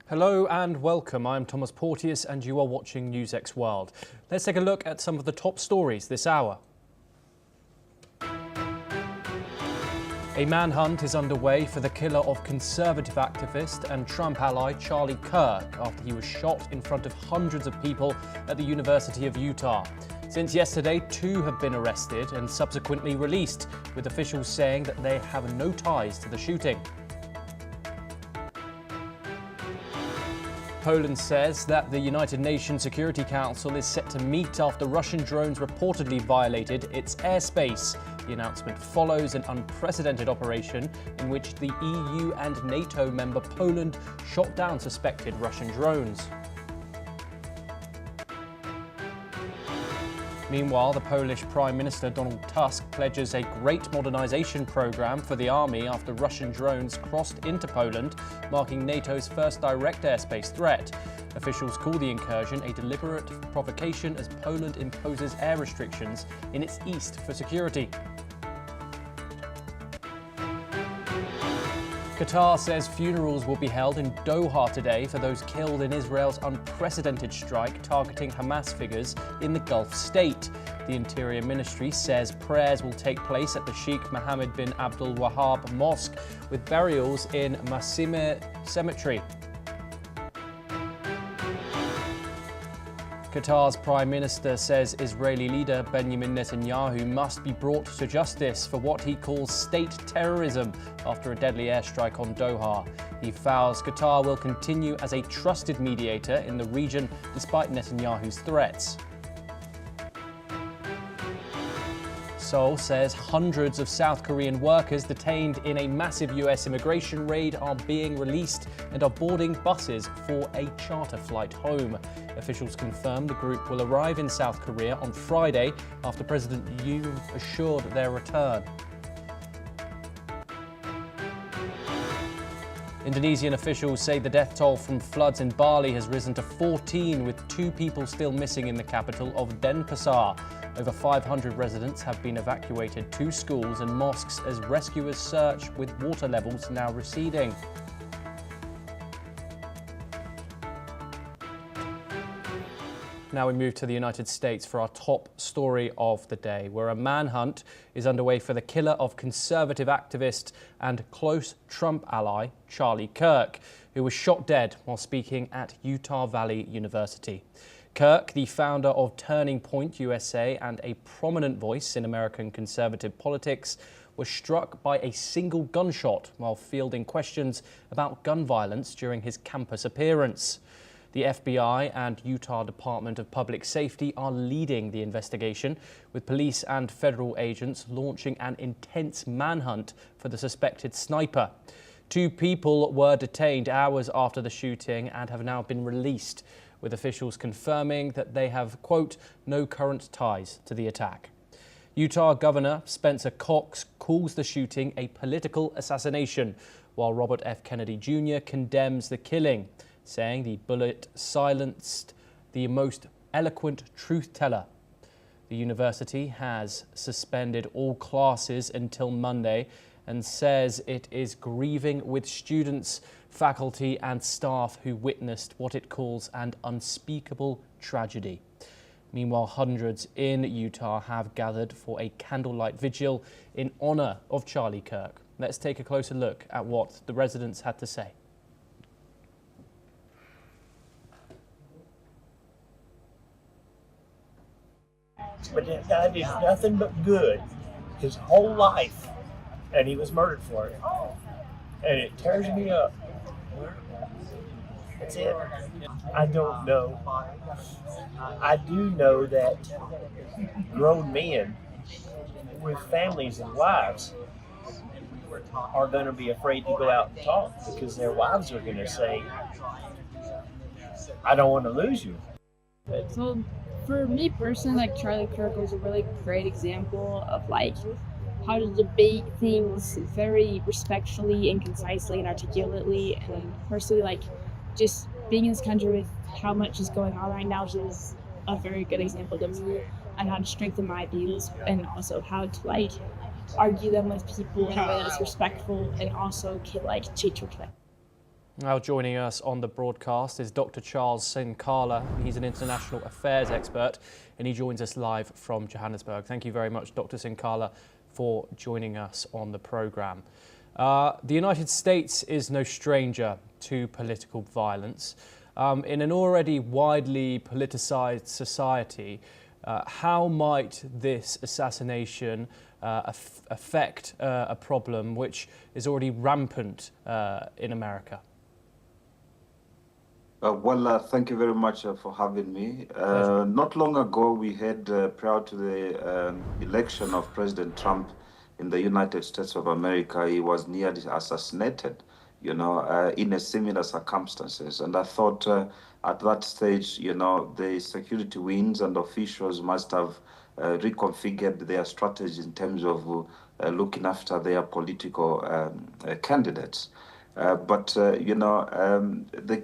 Hello and welcome. I'm Thomas Porteous and you are watching NewsX World. Let's take a look at some of the top stories this hour. A manhunt is underway for the killer of conservative activist and Trump ally Charlie Kirk after he was shot in front of hundreds of people at the University of Utah. Since yesterday, 2 have been arrested and subsequently released, with officials saying that they have no ties to the shooting. Poland says that the United Nations Security Council is set to meet after Russian drones reportedly violated its airspace. The announcement follows an unprecedented operation in which the EU and NATO member Poland shot down suspected Russian drones. Meanwhile, the Polish Prime Minister Donald Tusk pledges a great modernisation programme for the army after Russian drones crossed into Poland, marking NATO's first direct airspace threat. Officials call the incursion a deliberate provocation as Poland imposes air restrictions in its east for security. Qatar says funerals will be held in Doha today for those killed in Israel's unprecedented strike targeting Hamas figures in the Gulf state. The Interior Ministry says prayers will take place at the Sheikh Mohammed bin Abdul Wahab Mosque with burials in Masime Cemetery. Qatar's Prime Minister says Israeli leader Benjamin Netanyahu must be brought to justice for what he calls state terrorism after a deadly airstrike on Doha. He vows Qatar will continue as a trusted mediator in the region despite Netanyahu's threats. Seoul says hundreds of South Korean workers detained in a massive US immigration raid are being released and are boarding buses for a charter flight home. Officials confirm the group will arrive in South Korea on Friday after President Yoon assured their return. Indonesian officials say the death toll from floods in Bali has risen to 14, with 2 people still missing in the capital of Denpasar. Over 500 residents have been evacuated to schools and mosques as rescuers search, with water levels now receding. Now we move to the United States for our top story of the day, where a manhunt is underway for the killer of conservative activist and close Trump ally Charlie Kirk, who was shot dead while speaking at Utah Valley University. Kirk, the founder of Turning Point USA and a prominent voice in American conservative politics, was struck by a single gunshot while fielding questions about gun violence during his campus appearance. The FBI and Utah Department of Public Safety are leading the investigation, with police and federal agents launching an intense manhunt for the suspected sniper. 2 people were detained hours after the shooting and have now been released, with officials confirming that they have, quote, no current ties to the attack. Utah Governor Spencer Cox calls the shooting a political assassination, while Robert F. Kennedy Jr. condemns the killing, saying the bullet silenced the most eloquent truth teller. The university has suspended all classes until Monday and says it is grieving with students, faculty and staff who witnessed what it calls an unspeakable tragedy. Meanwhile, hundreds in Utah have gathered for a candlelight vigil in honor of Charlie Kirk. Let's take a closer look at what the residents had to say. But that guy did nothing but good his whole life, and he was murdered for it. And it tears me up. That's it. I don't know. I do know that grown men with families and wives are going to be afraid to go out and talk because their wives are going to say, I don't want to lose you. So for me personally, like Charlie Kirk was a really great example of like how to debate things very respectfully and concisely and articulately, and personally like just being in this country with how much is going on right now is a very good example to me on how to strengthen my views and also how to like argue them with people in a way that is respectful and also can like teach respect. Now joining us on the broadcast is Dr. Charles Sinkala. He's an international affairs expert and he joins us live from Johannesburg. Thank you very much, Dr. Sinkala, for joining us on the programme. The United States is no stranger to political violence. In an already widely politicised society, how might this assassination affect a problem which is already rampant in America? Thank you very much for having me. Not long ago, we had, prior to the election of President Trump in the United States of America, he was nearly assassinated, in a similar circumstances. And I thought at that stage, the security wings and officials must have reconfigured their strategy in terms of looking after their political candidates. The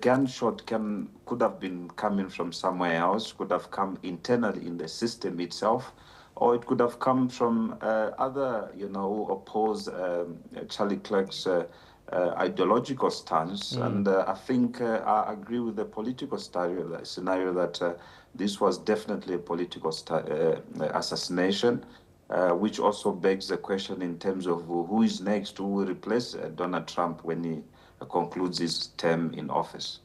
gunshot could have been coming from somewhere else, could have come internally in the system itself, or it could have come from other, who oppose Charlie Clerk's ideological stance. And I think I agree with the political scenario that this was definitely a political assassination. Which also begs the question in terms of who is next, who will replace Donald Trump when he concludes his term in office.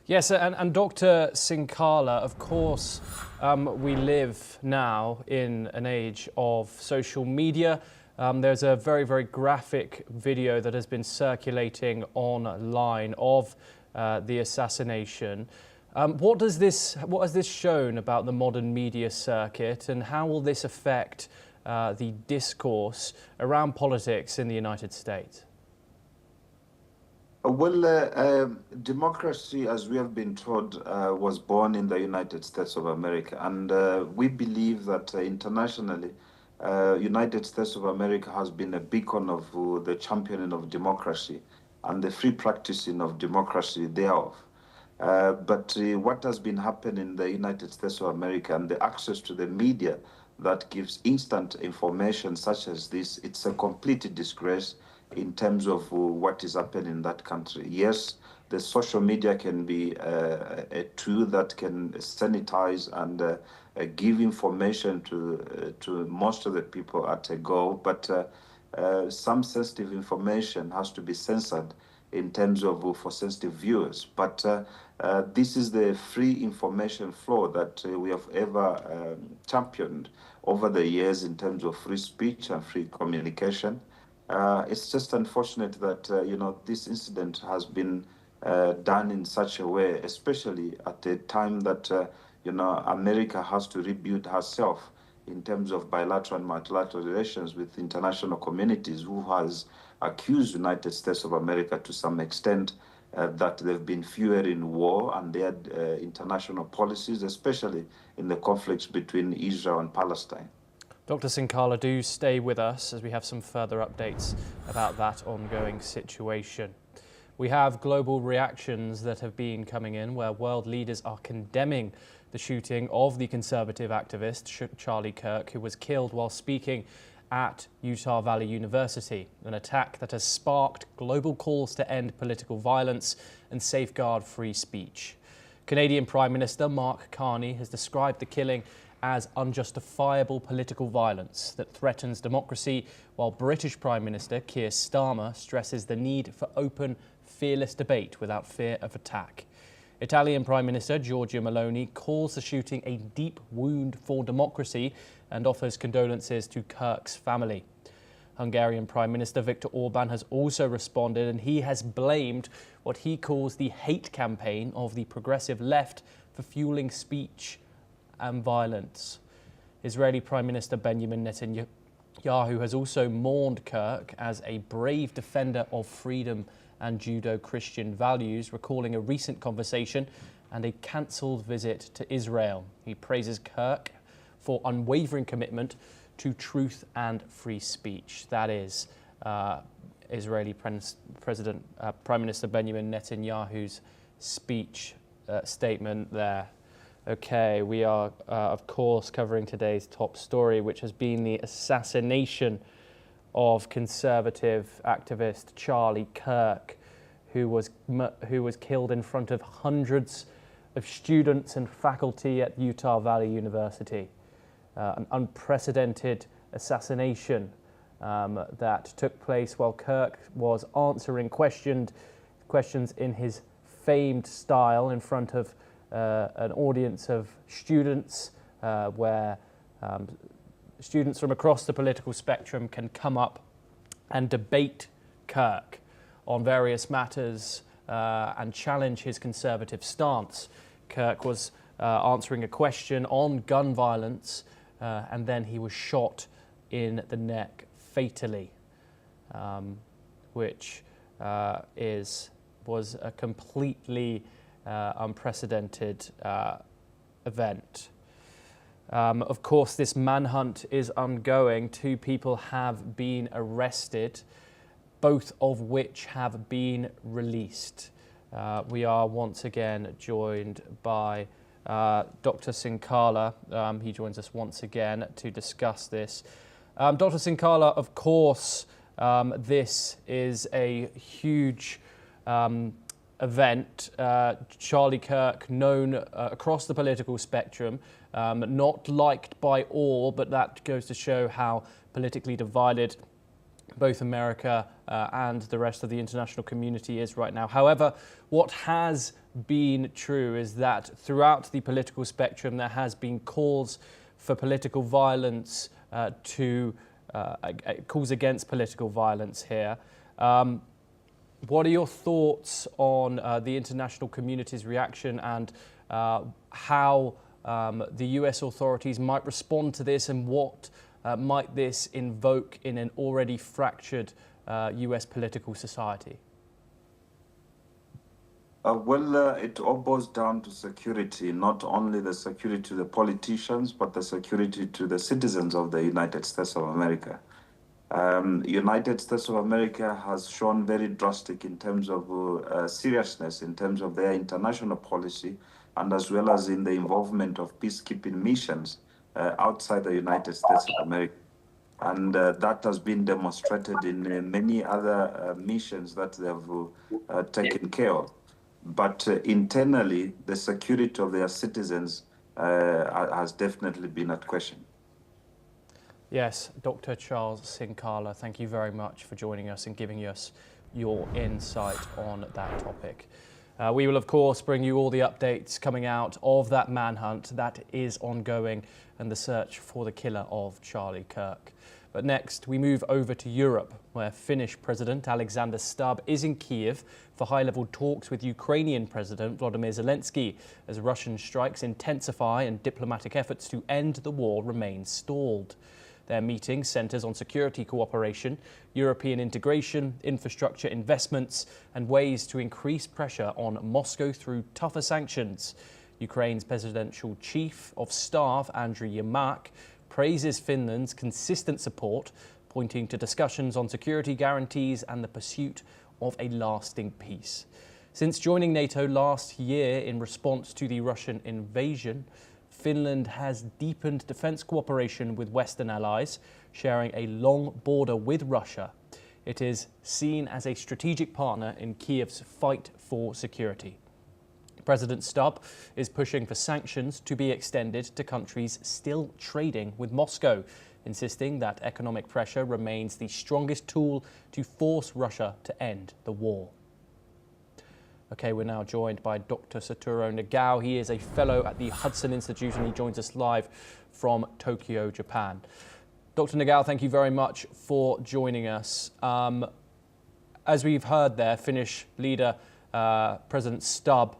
Yes, and Dr. Sinkala, of course, we live now in an age of social media. There's a very, very graphic video that has been circulating online of the assassination. What has this shown about the modern media circuit, and how will this affect the discourse around politics in the United States? Democracy, as we have been told, was born in the United States of America, and we believe that internationally, United States of America has been a beacon of the championing of democracy and the free practicing of democracy thereof. But what has been happening in the United States of America and the access to the media that gives instant information such as this, it's a complete disgrace in terms of what is happening in that country. Yes, the social media can be a tool that can sanitize and give information to most of the people at a go, but some sensitive information has to be censored in terms of for sensitive viewers. But this is the free information flow that we have ever championed over the years in terms of free speech and free communication. It's just unfortunate that this incident has been done in such a way, especially at a time that America has to rebuild herself in terms of bilateral and multilateral relations with international communities, who has accused United States of America to some extent that they've been fueling war and their international policies, especially in the conflicts between Israel and Palestine. Dr. Sinkala, do stay with us as we have some further updates about that ongoing situation. We have global reactions that have been coming in where world leaders are condemning the shooting of the conservative activist Charlie Kirk, who was killed while speaking at Utah Valley University, an attack that has sparked global calls to end political violence and safeguard free speech. Canadian Prime Minister Mark Carney has described the killing as unjustifiable political violence that threatens democracy, while British Prime Minister Keir Starmer stresses the need for open, fearless debate without fear of attack. Italian Prime Minister Giorgia Meloni calls the shooting a deep wound for democracy and offers condolences to Kirk's family. Hungarian Prime Minister Viktor Orban has also responded, and he has blamed what he calls the hate campaign of the progressive left for fueling speech and violence. Israeli Prime Minister Benjamin Netanyahu has also mourned Kirk as a brave defender of freedom and Judeo-Christian values, recalling a recent conversation and a cancelled visit to Israel. He praises Kirk for unwavering commitment to truth and free speech. That is Israeli Prime Minister Benjamin Netanyahu's speech statement there. Okay, we are, of course, covering today's top story, which has been the assassination of conservative activist Charlie Kirk, who was killed in front of hundreds of students and faculty at Utah Valley University. An unprecedented assassination that took place while Kirk was answering questions in his famed style in front of an audience of students, where students from across the political spectrum can come up and debate Kirk on various matters and challenge his conservative stance. Kirk was answering a question on gun violence, and then he was shot in the neck fatally, which was a completely unprecedented event. Of course, this manhunt is ongoing. 2 people have been arrested, both of which have been released. We are once again joined by Dr. Sinkala. He joins us once again to discuss this. Dr. Sinkala, of course, this is a huge event. Charlie Kirk, known across the political spectrum, not liked by all, but that goes to show how politically divided both America and the rest of the international community is right now. However, what has been true is that throughout the political spectrum there has been calls for political violence, calls against political violence here. What are your thoughts on the international community's reaction and how the US authorities might respond to this, and what might this invoke in an already fractured US political society? It all boils down to security, not only the security to the politicians, but the security to the citizens of the United States of America. United States of America has shown very drastic in terms of seriousness, in terms of their international policy, and as well as in the involvement of peacekeeping missions outside the United States of America. And that has been demonstrated in many other missions that they have taken care of. But internally, the security of their citizens has definitely been at question. Yes, Dr. Charles Sinkala, thank you very much for joining us and giving us your insight on that topic. We will, of course, bring you all the updates coming out of that manhunt that is ongoing and the search for the killer of Charlie Kirk. But next, we move over to Europe, where Finnish President Alexander Stubb is in Kiev for high-level talks with Ukrainian President Volodymyr Zelensky, as Russian strikes intensify and diplomatic efforts to end the war remain stalled. Their meeting centres on security cooperation, European integration, infrastructure investments, and ways to increase pressure on Moscow through tougher sanctions. Ukraine's presidential chief of staff, Andriy Yermak, praises Finland's consistent support, pointing to discussions on security guarantees and the pursuit of a lasting peace. Since joining NATO last year in response to the Russian invasion, Finland has deepened defence cooperation with Western allies, sharing a long border with Russia. It is seen as a strategic partner in Kiev's fight for security. President Stubb is pushing for sanctions to be extended to countries still trading with Moscow, insisting that economic pressure remains the strongest tool to force Russia to end the war. Okay, we're now joined by Dr. Satoru Nagao. He is a fellow at the Hudson Institute and he joins us live from Tokyo, Japan. Dr. Nagao, thank you very much for joining us. As we've heard there, Finnish leader President Stubb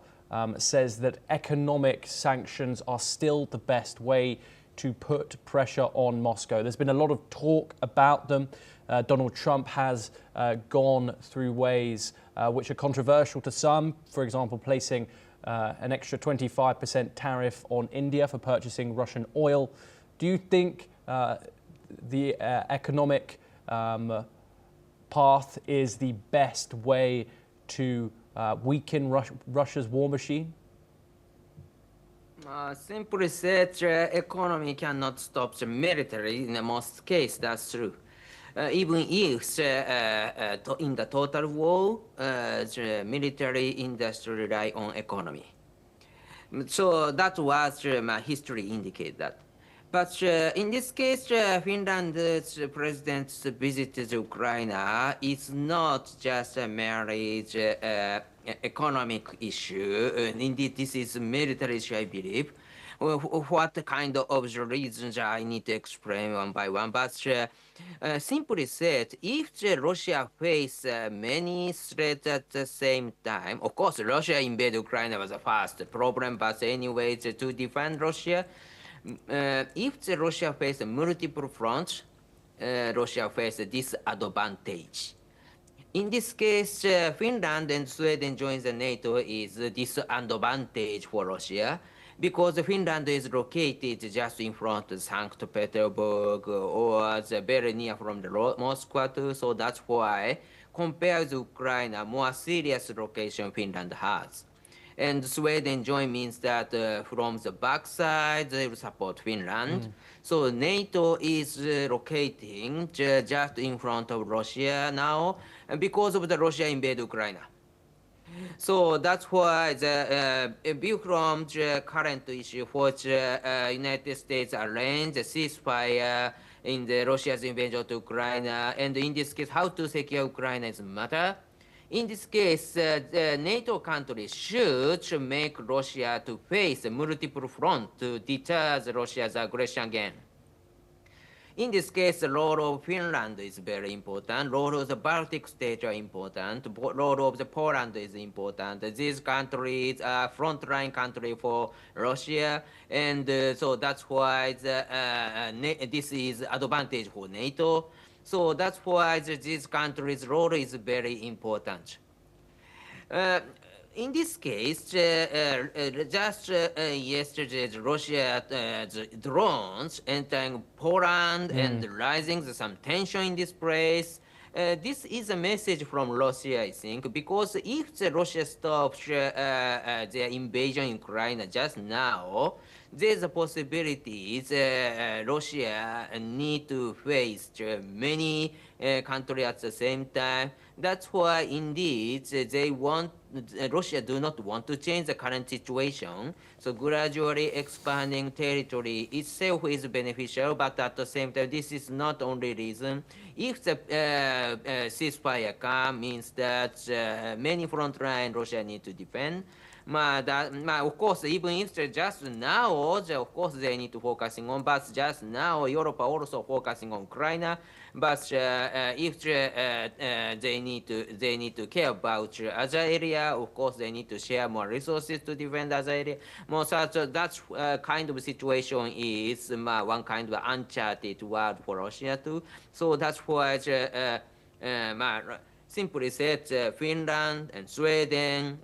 says that economic sanctions are still the best way to put pressure on Moscow. There's been a lot of talk about them. Donald Trump has gone through ways which are controversial to some, for example, placing an extra 25% tariff on India for purchasing Russian oil. Do you think the economic path is the best way to weaken Russia's war machine? Simply said, economy cannot stop the military in most cases, that's true. even if in the total war, the military industry rely on economy. So that was my history indicate that. But in this case, Finland's president's visit to Ukraine is not just a merely economic issue. Indeed, this is a military issue, I believe. What kind of the reasons I need to explain one by one. But simply said, if Russia face many threats at the same time, of course, Russia invade Ukraine was the first problem, but anyway, to defend Russia, if Russia face multiple fronts, Russia face disadvantage. In this case, Finland and Sweden joins the NATO is a disadvantage for Russia because Finland is located just in front of St. Petersburg or very near from the Moscow too, so that's why compared to Ukraine, a more serious location Finland has. And Sweden join means that from the backside they will support Finland. So NATO is locating just in front of Russia now because of the Russia invade Ukraine. So that's why the view from the current issue for the United States arrange a ceasefire in the Russia's invasion of Ukraine, and in this case, how to secure Ukraine is a matter. In this case, the NATO countries should make Russia to face a multiple front to deter Russia's aggression again. In this case, the role of Finland is very important. Role of the Baltic states are important. Role of the Poland is important. These countries are frontline country for Russia, and so that's why this is advantage for NATO. So that's why these countries' role is very important. In this case, just yesterday, Russia drones entering Poland and rising some tension in this place. This is a message from Russia, I think, because if Russia stops their invasion in Ukraine just now, there's a possibility Russia need to face many countries at the same time. That's why, indeed, Russia do not want to change the current situation. So gradually expanding territory itself is beneficial, but at the same time, this is not only reason. If the ceasefire comes, means that many frontline Russia need to defend. Of course, even if just now, of course, they need to focusing on, but just now, Europe are also focusing on Ukraine. But if they need to care about other area, of course, they need to share more resources to defend other area. That's kind of situation is one kind of uncharted world for Russia too. So that's why. Simply said, Finland and Sweden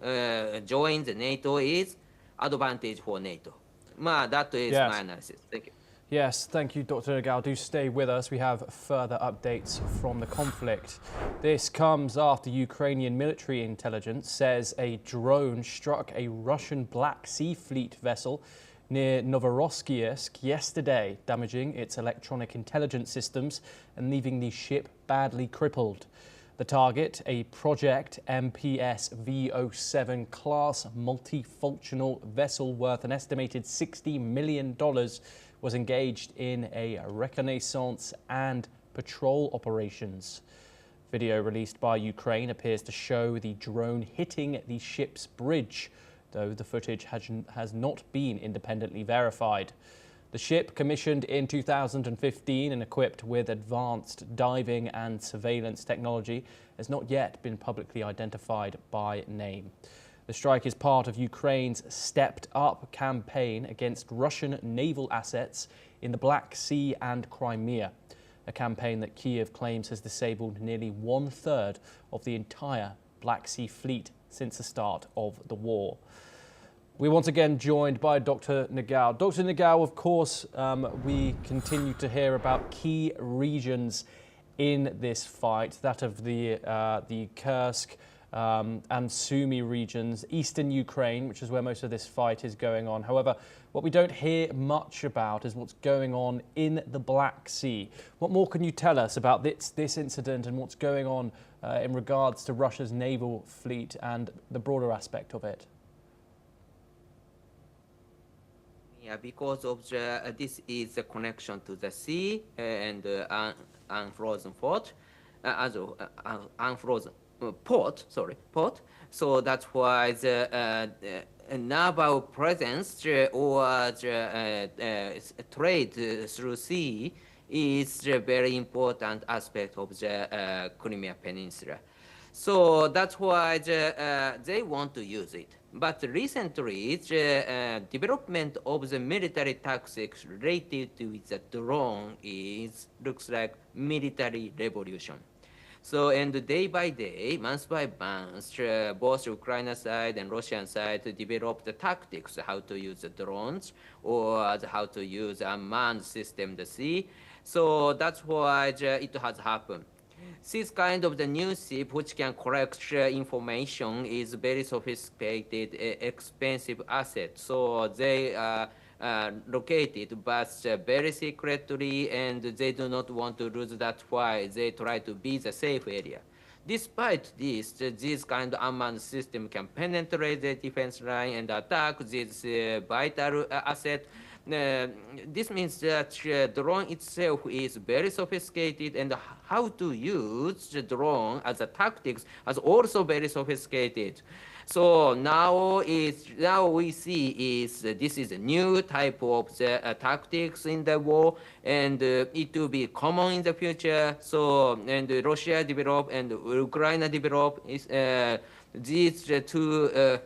join the NATO is advantage for NATO. That is my analysis. Thank you. Yes, thank you, Dr. Nagal. Do stay with us. We have further updates from the conflict. This comes after Ukrainian military intelligence says a drone struck a Russian Black Sea Fleet vessel near Novorossiysk yesterday, damaging its electronic intelligence systems and leaving the ship badly crippled. The target, a Project MPS V07 class multifunctional vessel worth an estimated $60 million, was engaged in a reconnaissance and patrol operations. Video released by Ukraine appears to show the drone hitting the ship's bridge, though the footage has not been independently verified. The ship, commissioned in 2015 and equipped with advanced diving and surveillance technology, has not yet been publicly identified by name. The strike is part of Ukraine's stepped-up campaign against Russian naval assets in the Black Sea and Crimea, a campaign that Kyiv claims has disabled nearly one-third of the entire Black Sea fleet since the start of the war. We're once again joined by Dr. Nagal. Dr. Nagal, of course, we continue to hear about key regions in this fight, that of the Kursk and Sumy regions, eastern Ukraine, which is where most of this fight is going on. However, what we don't hear much about is what's going on in the Black Sea. What more can you tell us about this incident and what's going on in regards to Russia's naval fleet and the broader aspect of it? Yeah, because of this is the connection to the sea and unfrozen port, unfrozen port. Port. So that's why the naval presence or trade through sea is a very important aspect of the Crimea Peninsula. So that's why they want to use it. But recently, the development of the military tactics related to the drone looks like military revolution. So, and day by day, month by month, both Ukraine side and Russian side develop the tactics, how to use the drones or how to use unmanned system, the sea. So that's why it has happened. This kind of the new ship which can collect information is very sophisticated, expensive asset. So they are located, but very secretly, and they do not want to lose. That's why they try to be the safe area. Despite this kind of unmanned system can penetrate the defense line and attack this vital asset. This means that the drone itself is very sophisticated, and how to use the drone as a tactics is also very sophisticated. So now we see this is a new type of tactics in the war, and it will be common in the future. So and Russia develop and Ukraine develop these two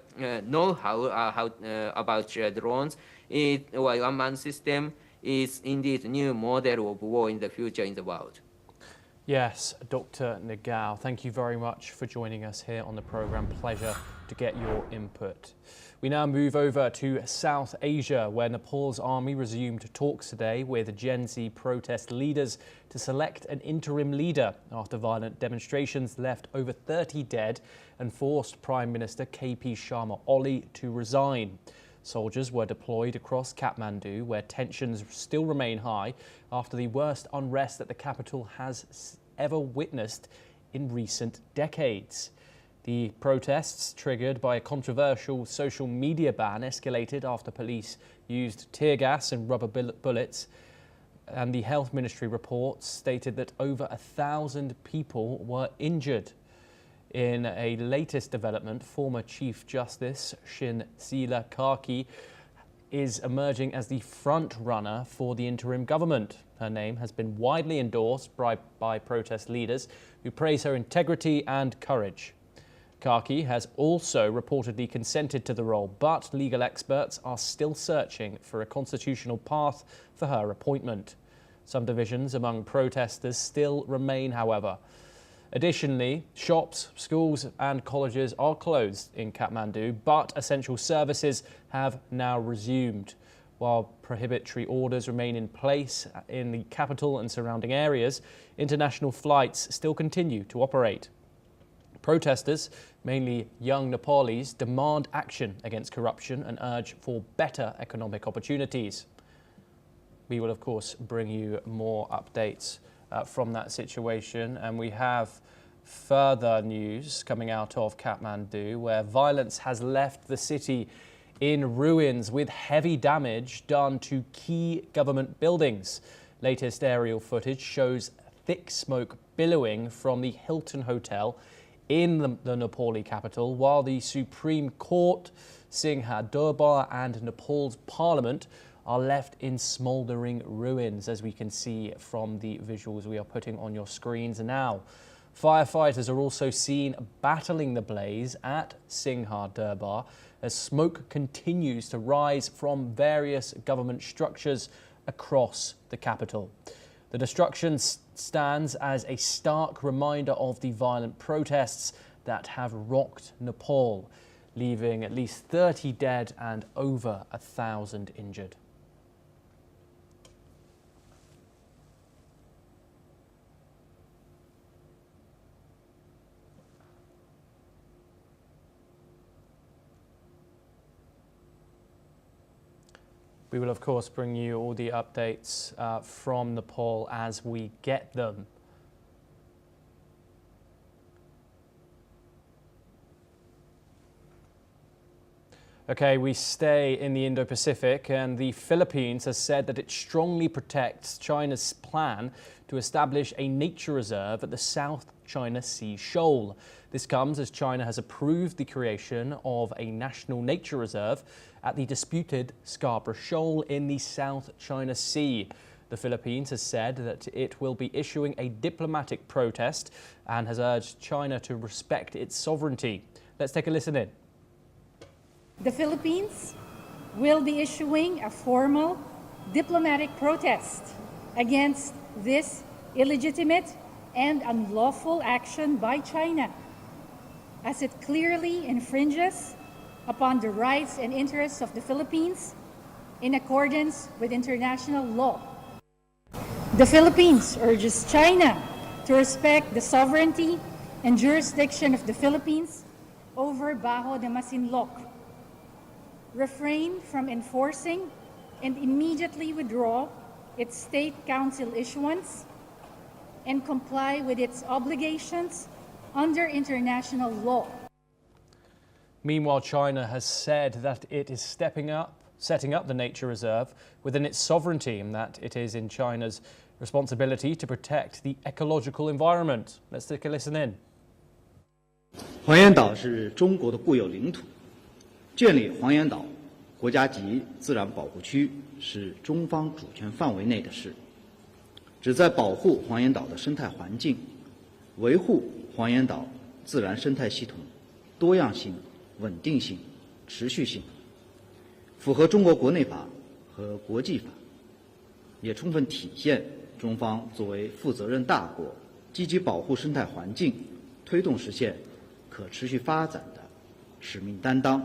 know-how about drones. Unmanned system is indeed a new model of war in the future in the world. Yes, Dr. Naval, thank you very much for joining us here on the programme. Pleasure to get your input. We now move over to South Asia, where Nepal's army resumed talks today with Gen Z protest leaders to select an interim leader after violent demonstrations left over 30 dead and forced Prime Minister KP Sharma Oli to resign. Soldiers were deployed across Kathmandu, where tensions still remain high after the worst unrest that the capital has ever witnessed in recent decades. The protests, triggered by a controversial social media ban, escalated after police used tear gas and rubber bullets, and the Health Ministry reports stated that over 1,000 people were injured. In a latest development, former Chief Justice Shinsila Karki is emerging as the front runner for the interim government. Her name has been widely endorsed by protest leaders who praise her integrity and courage. Karki has also reportedly consented to the role, but legal experts are still searching for a constitutional path for her appointment. Some divisions among protesters still remain, however. Additionally, shops, schools and colleges are closed in Kathmandu, but essential services have now resumed. While prohibitory orders remain in place in the capital and surrounding areas, international flights still continue to operate. Protesters, mainly young Nepalese, demand action against corruption and urge for better economic opportunities. We will, of course, bring you more updates from that situation, and we have further news coming out of Kathmandu, where violence has left the city in ruins with heavy damage done to key government buildings. Latest aerial footage shows thick smoke billowing from the Hilton Hotel in the Nepali capital, while the Supreme Court, Singha Durbar and Nepal's parliament are left in smouldering ruins, as we can see from the visuals we are putting on your screens now. Firefighters are also seen battling the blaze at Singha Durbar as smoke continues to rise from various government structures across the capital. The destruction stands as a stark reminder of the violent protests that have rocked Nepal, leaving at least 30 dead and over 1,000 injured. We will, of course, bring you all the updates from Nepal as we get them. Okay, we stay in the Indo-Pacific, and the Philippines has said that it strongly protects China's plan to establish a nature reserve at the South China Sea shoal. This comes as China has approved the creation of a national nature reserve at the disputed Scarborough Shoal in the South China Sea. The Philippines has said that it will be issuing a diplomatic protest and has urged China to respect its sovereignty. Let's take a listen in. The Philippines will be issuing a formal diplomatic protest against this illegitimate and unlawful action by China, as it clearly infringes upon the rights and interests of the Philippines in accordance with international law. The Philippines urges China to respect the sovereignty and jurisdiction of the Philippines over Bajo de Masinloc, refrain from enforcing and immediately withdraw its State Council issuance, and comply with its obligations under international law. Meanwhile, China has said that it is setting up the nature reserve within its sovereignty and that it is in China's responsibility to protect the ecological environment. Let's take a listen in. 黄岩岛是中国的固有领土，建立黄岩岛国家级自然保护区是中方主权范围内的事，旨在保护黄岩岛的生态环境，维护黄岩岛自然生态系统多样性、稳定性、持续性，符合中国国内法和国际法，也充分体现中方作为负责任大国，积极保护生态环境，推动实现可持续发展的使命担当。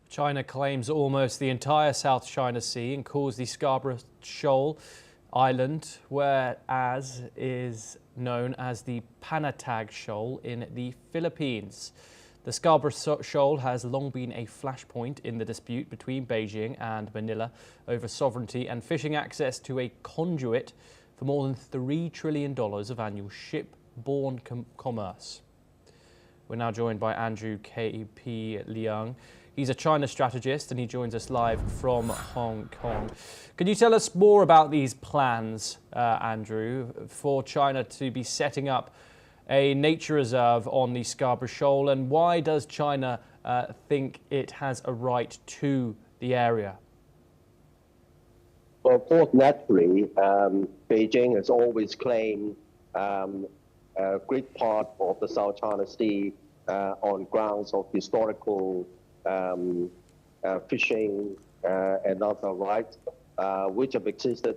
China claims almost the entire South China Sea and calls the Scarborough Shoal island, whereas is known as the Panatag Shoal in the Philippines. The Scarborough Shoal has long been a flashpoint in the dispute between Beijing and Manila over sovereignty and fishing access to a conduit for more than $3 trillion of annual ship-borne commerce. We're now joined by Andrew K.P. Liang. He's a China strategist and he joins us live from Hong Kong. Can you tell us more about these plans, Andrew, for China to be setting up a nature reserve on the Scarborough Shoal, and why does China think it has a right to the area? Well, of course, naturally, Beijing has always claimed a great part of the South China Sea on grounds of historical fishing and other rights, which have existed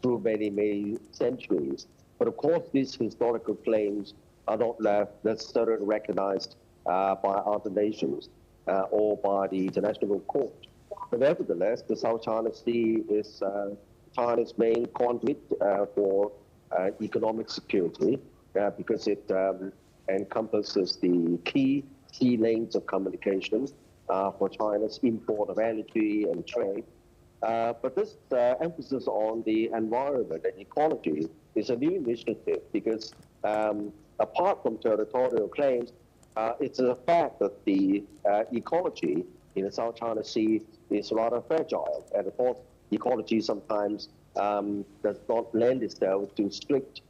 through many, many centuries. But of course, these historical claims are not necessarily recognized by other nations or by the international court. But nevertheless, the South China Sea is China's main conduit for economic security because it encompasses the key sea lanes of communication for China's import of energy and trade. But this emphasis on the environment and ecology is a new initiative because apart from territorial claims, it's a fact that the ecology in the South China Sea is rather fragile. And of course, ecology sometimes does not lend itself to strict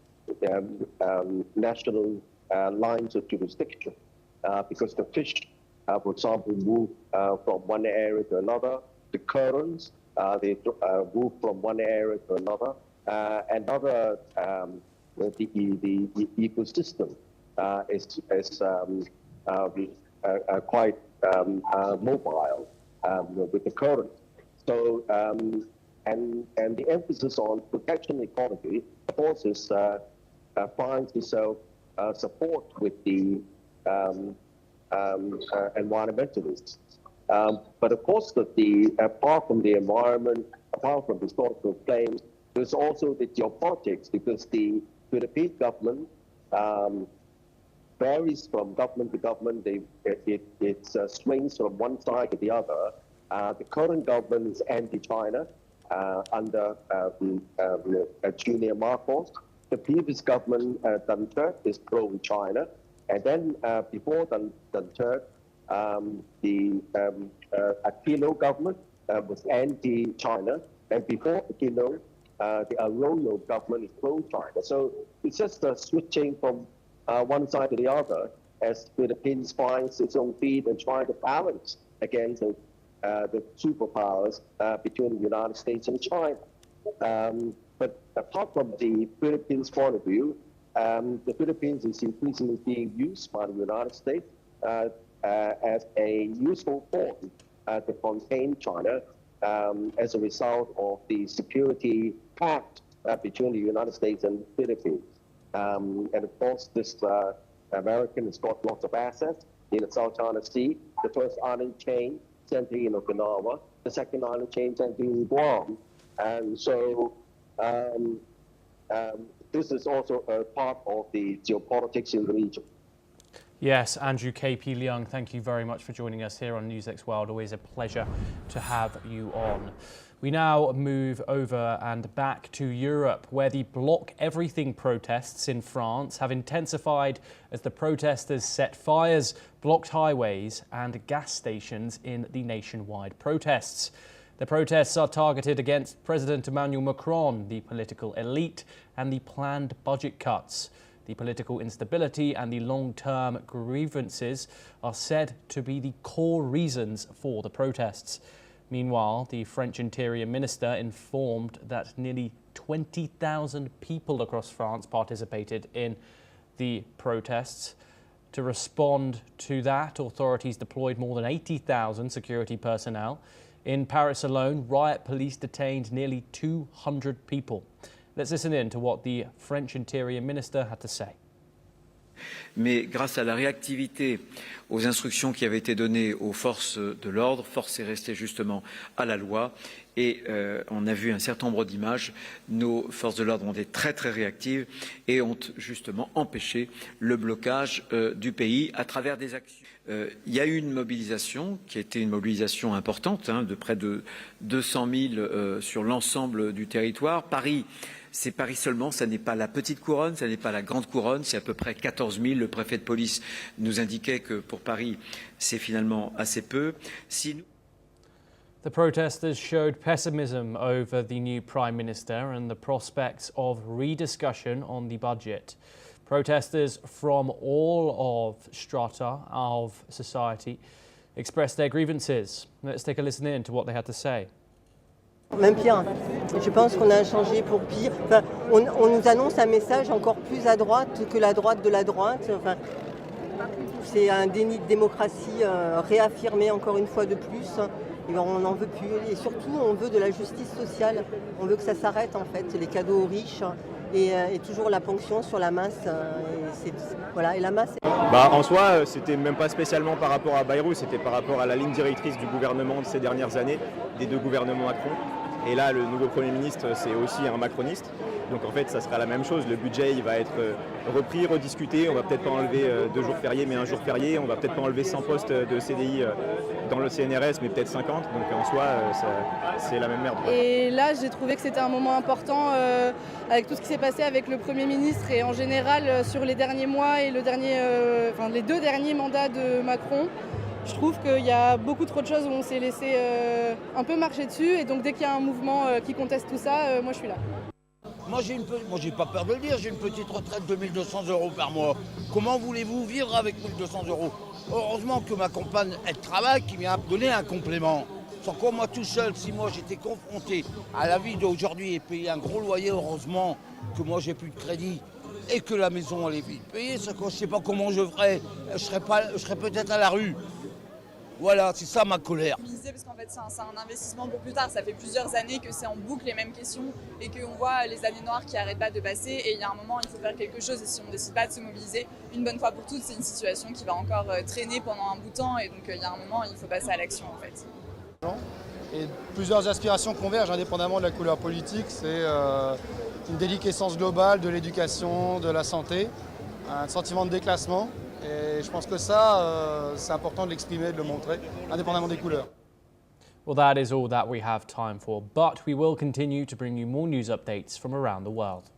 national lines of jurisdiction because the fish, for example, move from one area to another. The currents, they move from one area to another. And other, the ecosystem is quite mobile with the current. So, and the emphasis on protection ecology, of course, is, finds itself support with the environmentalists. But of course, apart from the environment, apart from historical claims, there's also the geopolitics, because the Philippine government varies from government to government. It swings from one side to the other The current government is anti-China under Junior Macron. The previous government, Duterte, is pro-China. And then before Duterte, the Aquino government was anti-China. And before Aquino, the Arroyo government is pro-China. So it's just switching from one side to the other as the Philippines finds its own feet and try to balance against the superpowers between the United States and China. But apart from the Philippines' point of view, the Philippines is increasingly being used by the United States as a useful form to contain China as a result of the security pact between the United States and the Philippines. And of course, this American has got lots of assets in the South China Sea. The first island chain centering in Okinawa, the second island chain centering in Guam. And so this is also a part of the geopolitics in the region. Yes, Andrew KP Leung, thank you very much for joining us here on NewsX World. Always a pleasure to have you on. We now move over and back to Europe, where the Block Everything protests in France have intensified as the protesters set fires, blocked highways and gas stations in the nationwide protests. The protests are targeted against President Emmanuel Macron, the political elite and the planned budget cuts. The political instability and the long-term grievances are said to be the core reasons for the protests. Meanwhile, the French Interior Minister informed that nearly 20,000 people across France participated in the protests. To respond to that, authorities deployed more than 80,000 security personnel. In Paris alone, riot police detained nearly 200 people. Let's listen in to what the French Interior Minister had to say. Mais grâce à la réactivité, aux instructions qui avaient été données aux forces de l'ordre, force est restée justement à la loi. Et on a vu un certain nombre d'images. Nos forces de l'ordre ont été très très réactives et ont justement empêché le blocage du pays à travers des actions. Il y a eu une mobilisation qui a été une mobilisation importante, de près de 200 000 sur l'ensemble du territoire. C'est Paris seulement, ça n'est pas la petite couronne, ça n'est pas la grande couronne, c'est à peu près 14 000. Le préfet de police nous indiquait que pour Paris, c'est finalement assez peu. The protesters showed pessimism over the new Prime Minister and the prospects of rediscussion on the budget. Protesters from all of strata of society expressed their grievances. Let's take a listen in to what they had to say. Même pire, je pense qu'on a changé pour pire. Enfin, on nous annonce un message encore plus à droite que la droite de la droite. Enfin, c'est un déni de démocratie réaffirmé encore une fois de plus. Et on n'en veut plus. Et surtout, on veut de la justice sociale. On veut que ça s'arrête en fait. Les cadeaux aux riches et toujours la ponction sur la masse. Voilà, et la masse. En soi, c'était même pas spécialement par rapport à Bayrou, c'était par rapport à la ligne directrice du gouvernement de ces dernières années, des deux gouvernements Macron. Et là, le nouveau Premier ministre, c'est aussi un macroniste. Donc en fait, ça sera la même chose. Le budget, il va être repris, rediscuté. On va peut-être pas enlever 2 jours fériés, mais un jour férié. On va peut-être pas enlever 100 postes de CDI dans le CNRS, mais peut-être 50. Donc en soi, c'est la même merde. Et là, j'ai trouvé que c'était un moment important avec tout ce qui s'est passé avec le Premier ministre et en général sur les derniers mois et les 2 derniers mandats de Macron. Je trouve qu'il y a beaucoup trop de choses où on s'est laissé un peu marcher dessus. Et donc dès qu'il y a un mouvement qui conteste tout ça, moi je suis là. Moi j'ai pas peur de le dire, j'ai une petite retraite de 1 200 € par mois. Comment voulez-vous vivre avec 1 200 €? Heureusement que ma compagne, elle travaille, qui m'a donné un complément. Sans quoi moi tout seul, si moi j'étais confronté à la vie d'aujourd'hui et payer un gros loyer, heureusement que moi j'ai plus de crédit et que la maison elle est vite payée, je ne sais pas comment je ferais, je serais peut-être à la rue. Voilà, c'est ça ma colère. Parce qu'en fait, c'est un investissement pour plus tard. Ça fait plusieurs années que c'est en boucle les mêmes questions et qu'on voit les années noires qui n'arrêtent pas de passer. Et il y a un moment, il faut faire quelque chose. Et si on ne décide pas de se mobiliser une bonne fois pour toutes, c'est une situation qui va encore traîner pendant un bout de temps. Et donc, il y a un moment, il faut passer à l'action, en fait. Et plusieurs aspirations convergent indépendamment de la couleur politique. C'est une déliquescence globale de l'éducation, de la santé, un sentiment de déclassement. Et je pense que ça, c'est important de l'exprimer, de le montrer, indépendamment des couleurs. Well, that is all that we have time for, but we will continue to bring you more news updates from around the world.